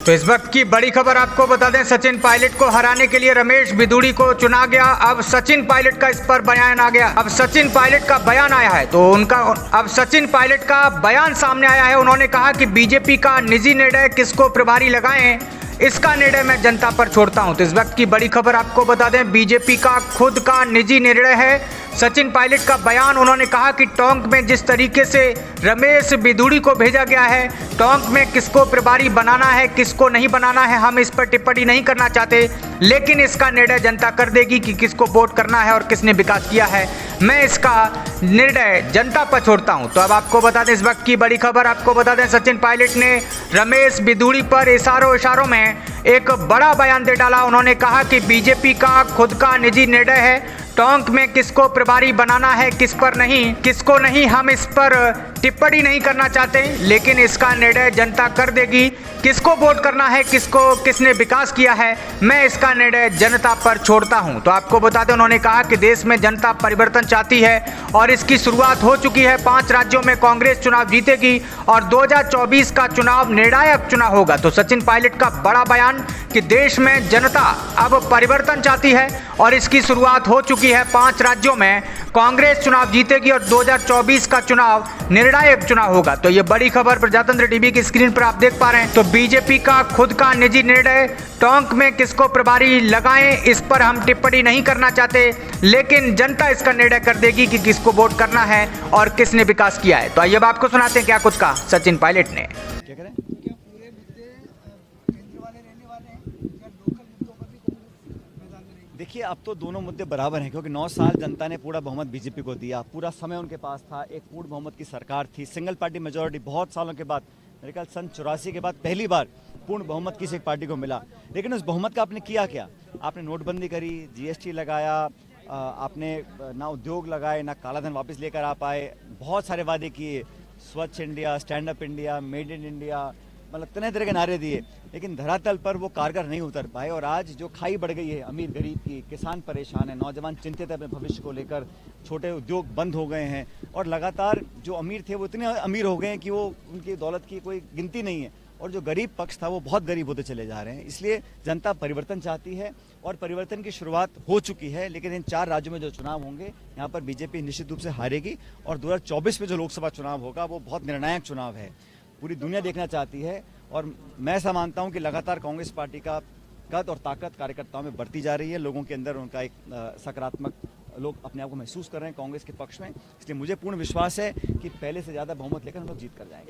तो इस वक्त की बड़ी खबर आपको बता दें, सचिन पायलट को हराने के लिए रमेश बिधूड़ी को चुना गया। अब सचिन पायलट का इस पर बयान आ गया। अब सचिन पायलट का बयान आया है तो अब सचिन पायलट का बयान सामने आया है। उन्होंने कहा कि बीजेपी का निजी निर्णय किसको प्रभारी लगाएं, इसका निर्णय मैं जनता पर छोड़ता हूं। तो इस वक्त की बड़ी खबर आपको बता दें, बीजेपी का खुद का निजी निर्णय है। सचिन पायलट का बयान, उन्होंने कहा कि टोंक में जिस तरीके से रमेश बिधूड़ी को भेजा गया है, टोंक में किसको प्रभारी बनाना है किसको नहीं बनाना है, हम इस पर टिप्पणी नहीं करना चाहते, लेकिन इसका निर्णय जनता कर देगी कि किसको वोट करना है और किसने विकास किया है। मैं इसका निर्णय जनता पर छोड़ता हूं। तो अब आपको बता दें, इस वक्त की बड़ी खबर आपको बता दें, सचिन पायलट ने रमेश बिधूड़ी पर इशारों में एक बड़ा बयान दे डाला। उन्होंने कहा कि बीजेपी का खुद का निजी निर्णय है, टोंक में किसको प्रभारी बनाना है किसको नहीं, हम इस पर टिप्पणी नहीं करना चाहते, लेकिन इसका निर्णय जनता कर देगी। किसको वोट करना है किसने विकास किया है, मैं इसका निर्णय जनता पर छोड़ता हूं। तो आपको बता दें, उन्होंने कहा कि देश में जनता परिवर्तन चाहती है और इसकी शुरुआत हो चुकी है। 5 राज्यों में कांग्रेस चुनाव जीतेगी और 2024 का चुनाव निर्णायक चुनाव होगा। तो सचिन पायलट का बड़ा बयान कि देश में जनता अब परिवर्तन चाहती है और इसकी शुरुआत हो चुकी है। 5 राज्यों में कांग्रेस चुनाव जीतेगी और 2024 का चुनाव निर्णायक चुनाव होगा। तो ये बड़ी खबर प्रजातंत्र टीवी की स्क्रीन पर आप देख पा रहे हैं। तो बीजेपी का खुद का निजी निर्णय, टोंक में किसको प्रभारी लगाएं, इस पर हम टिप्पणी नहीं करना चाहते, लेकिन जनता इसका निर्णय कर देगी कि किसको वोट करना है और किसने विकास किया है। तो आइए अब आपको सुनाते हैं क्या कुछ कहा सचिन पायलट ने। देखिए, अब तो दोनों मुद्दे बराबर हैं, क्योंकि 9 साल जनता ने पूरा बहुमत बीजेपी को दिया, पूरा समय उनके पास था, एक पूर्ण बहुमत की सरकार थी, सिंगल पार्टी मेजॉरिटी बहुत सालों के बाद, मेरे ख्याल सन 84 के बाद पहली बार पूर्ण बहुमत किसी एक पार्टी को मिला। लेकिन उस बहुमत का आपने किया क्या? आपने नोटबंदी करी, जीएसटी लगाया, आपने ना उद्योग लगाए, ना काला धन वापस लेकर आ पाए, बहुत सारे वादे किए, स्वच्छ India, stand up India, made in India, मतलब तरह के नारे दिए, लेकिन धरातल पर वो कारगर नहीं उतर पाए। और आज जो खाई बढ़ गई है अमीर गरीब की, किसान परेशान है, नौजवान चिंतित है अपने भविष्य को लेकर, छोटे उद्योग बंद हो गए हैं और लगातार जो अमीर थे वो इतने अमीर हो गए हैं कि वो उनकी दौलत की कोई गिनती नहीं है, और जो गरीब पक्ष था वो बहुत गरीब होते चले जा रहे हैं। इसलिए जनता परिवर्तन चाहती है और परिवर्तन की शुरुआत हो चुकी है। लेकिन इन 4 राज्यों में जो चुनाव होंगे, यहाँ पर बीजेपी निश्चित रूप से हारेगी और 2024 में जो लोकसभा चुनाव होगा वो बहुत निर्णायक चुनाव है, पूरी दुनिया देखना चाहती है। और मैं ऐसा मानता हूं कि लगातार कांग्रेस पार्टी का कद और ताकत कार्यकर्ताओं में बढ़ती जा रही है, लोगों के अंदर उनका एक सकारात्मक, लोग अपने आप को महसूस कर रहे हैं कांग्रेस के पक्ष में। इसलिए मुझे पूर्ण विश्वास है कि पहले से ज़्यादा बहुमत लेकर हम लोग जीत कर जाएंगे।